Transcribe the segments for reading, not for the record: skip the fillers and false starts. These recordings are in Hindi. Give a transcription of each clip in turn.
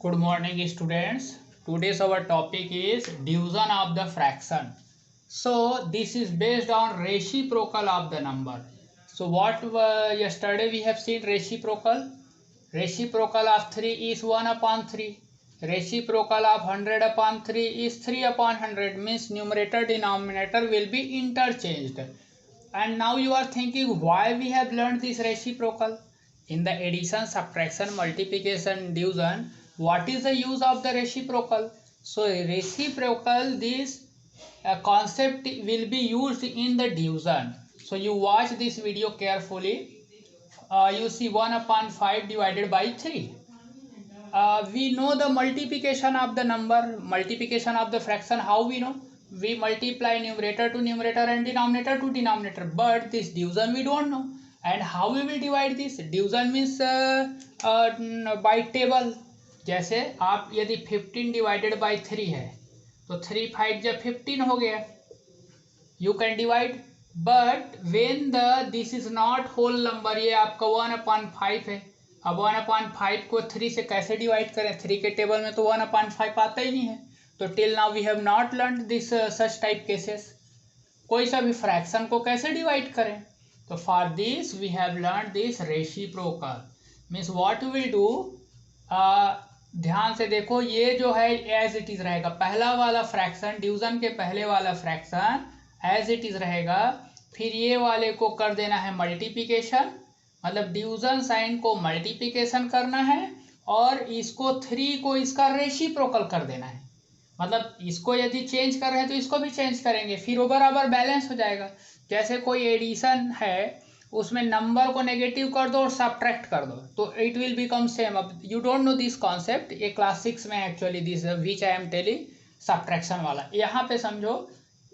Good morning, students. Today's our topic is division of the fraction. So this is based on reciprocal of the number. So what yesterday we have seen reciprocal. Reciprocal of 3 is 1 upon 3. Reciprocal of 100 upon 3 is 3 upon 100, means numerator denominator will be interchanged. And now you are thinking why we have learned this reciprocal. In the addition, subtraction, multiplication, division, what is the use of the reciprocal? So reciprocal, this concept will be used in the division. So you watch this video carefully. You see 1 upon 5 divided by 3. We know the multiplication of the number, multiplication of the fraction. How we know? We multiply numerator to numerator and denominator to denominator, but this division we don't know. And how we will divide this? Division means by table. जैसे आप यदि 15 डिवाइडेड बाई 3 है तो 3 5 जब 15 हो गया, you can divide. But when the this is not whole number, ये आपका 1/5 है. अब 1/5 को 3 से कैसे डिवाइड करें? 3 के टेबल में तो 1/5 आता ही नहीं है. तो till now we have not learn this such type cases. कोई सा भी फ्रैक्शन को कैसे डिवाइड करें? तो for this we have learn this reciprocal. Means what we will do, ध्यान से देखो, ये जो है एज इट इज रहेगा. पहला वाला फ्रैक्शन, डिवीजन के पहले वाला फ्रैक्शन एज इट इज रहेगा. फिर ये वाले को कर देना है मल्टीप्लिकेशन, मतलब डिवीजन साइन को मल्टीप्लिकेशन करना है, और इसको 3 को इसका रेसिप्रोकल कर देना है. मतलब इसको यदि चेंज कर रहे हैं तो इसको भी चेंज करेंगे, फिर वो बराबर बैलेंस हो जाएगा. जैसे कोई एडिशन है, उसमें नंबर को नेगेटिव कर दो और सब्ट्रैक्ट कर दो तो इट विल बिकम सेम. अब you don't know this concept, ये क्लास 6 में actually this which I am telling, subtraction वाला. यहाँ पे समझो,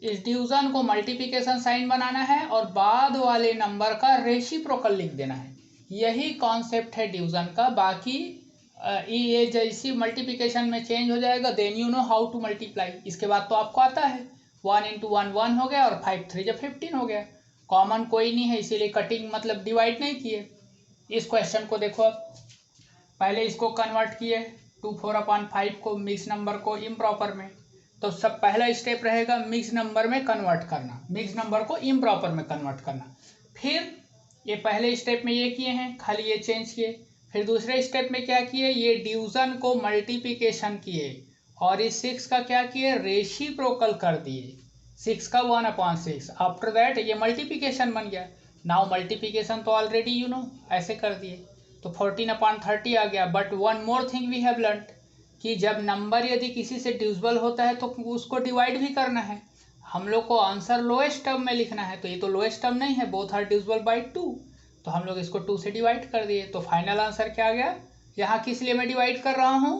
इस डिवीजन को मल्टीप्लिकेशन साइन बनाना है और बाद वाले नंबर का रेसिप्रोकल लिख देना है. यही कॉन्सेप्ट है डिवीजन का. बाकी ये जैसी मल्टीप्लिकेशन में चेंज हो जाएगा, then you know how to multiply. इसके बाद तो आपको आता है 1 × 1 1 हो गया और 5 3 जब 15 हो गया. कॉमन कोई नहीं है, इसीलिए कटिंग मतलब डिवाइड नहीं किए. इस क्वेश्चन को देखो, अब पहले इसको कन्वर्ट किए 2 4/5 को, मिक्स नंबर को इम्प्रॉपर में. तो सब पहला स्टेप रहेगा मिक्स नंबर में कन्वर्ट करना, मिक्स नंबर को इम्प्रॉपर में कन्वर्ट करना. फिर ये पहले स्टेप में ये किए हैं, खाली ये चेंज किए. फिर दूसरे स्टेप में क्या किए, ये डिवीजन को मल्टीप्लिकेशन किए और इस 6 का क्या किए, रेसिप्रोकल कर दिए. 6 का 1/6. आफ्टर दैट ये मल्टीप्लिकेशन बन गया. नाउ मल्टीप्लिकेशन तो ऑलरेडी यू नो ऐसे कर दिए, तो 14/30 आ गया. But one more thing we have learn, कि जब नंबर यदि किसी से डिविजिबल होता है तो उसको डिवाइड भी करना है. हम लोग को आंसर लोएस्ट टर्म में लिखना है, तो ये तो लोएस्ट टर्म नहीं है, बोथ आर डिविजिबल बाई 2, तो हम लोग इसको 2 से डिवाइड कर दिए. तो फाइनल आंसर क्या आ गया? यहाँ किस लिए मैं डिवाइड कर रहा हूँ,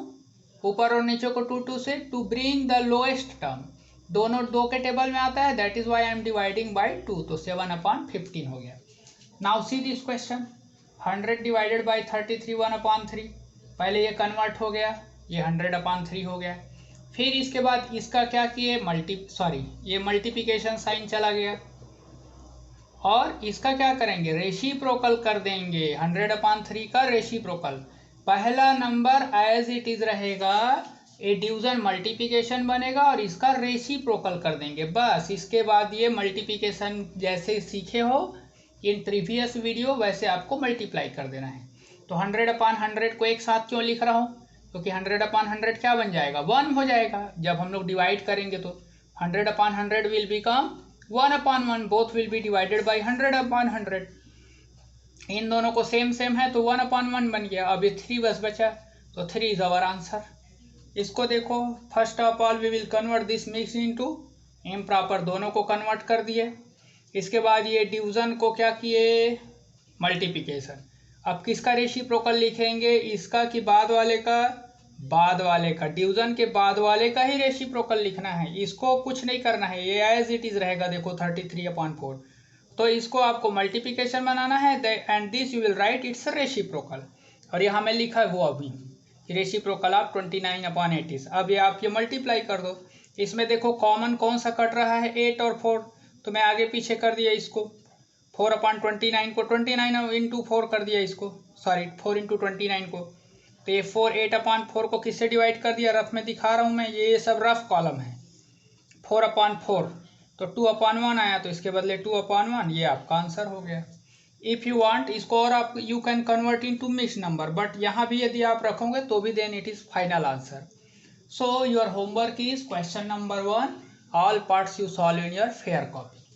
ऊपर और नीचे को 2 से, to bring the lowest term. दोनों 2 के टेबल में आता है, that is why I am dividing by 2, तो 7/15 हो गया. Now see this question, 100 divided by 33 1/3. पहले ये कन्वर्ट हो गया, ये 100/3 हो गया. फिर इसके बाद इसका क्या किए, ये मल्टीप्लिकेशन साइन चला गया, और इसका क्या करेंगे, रेसिप्रोकल कर देंगे. 100/3 का रेसिप्रोकल. पहला नंबर एज इट इज रहेगा, ये डिवीजन मल्टीप्लिकेशन बनेगा और इसका रेसिप्रोकल कर देंगे. बस इसके बाद ये मल्टीप्लिकेशन जैसे सीखे हो इन प्रीवियस वीडियो, वैसे आपको मल्टीप्लाई कर देना है. तो 100/100 को एक साथ क्यों लिख रहा हूँ, क्योंकि 100/100 क्या बन जाएगा, 1 हो जाएगा. जब हम लोग डिवाइड करेंगे तो 100/100 will become 1/1, both will be divided by 100/100. इन दोनों को सेम सेम है तो 1/1 बन गया. अब ये 3 बस बचा, तो 3 इज अवर आंसर. इसको देखो, first of all we will convert this mix into improper, दोनों को कन्वर्ट कर दिए. इसके बाद ये डिवीजन को क्या किए, मल्टीप्लिकेशन. अब किसका रेसिप्रोकल लिखेंगे, इसका कि बाद वाले का, बाद वाले का, डिवीजन के बाद वाले का ही रेसिप्रोकल लिखना है. इसको कुछ नहीं करना है, ये एज इट इज रहेगा. देखो 33/4, तो इसको आपको मल्टीप्लिकेशन बनाना है, and this you will write it's reciprocal. और यहाँ मैं लिखा है वो अभी रेसिप्रोकल ऑफ 29/80. अब ये आप ये मल्टीप्लाई कर दो. इसमें देखो कॉमन कौन सा कट रहा है, 8 और 4, तो मैं आगे पीछे कर दिया इसको. 4/29 को 29 × 4 कर दिया इसको, 4 × 29 को, तो ये 4 8/4 को किससे डिवाइड कर दिया, रफ में दिखा रहा हूँ मैं, ये सब रफ कॉलम है। 4/4 तो 2/1 आया, तो इसके बदले 2/1, ये आपका आंसर हो गया। इफ़ यू वांट इसको और आप you can convert into mix number, but यहाँ भी यदि आप रखोगे तो भी then it is final answer. So your homework is question number 1, all parts you solve in your fair copy.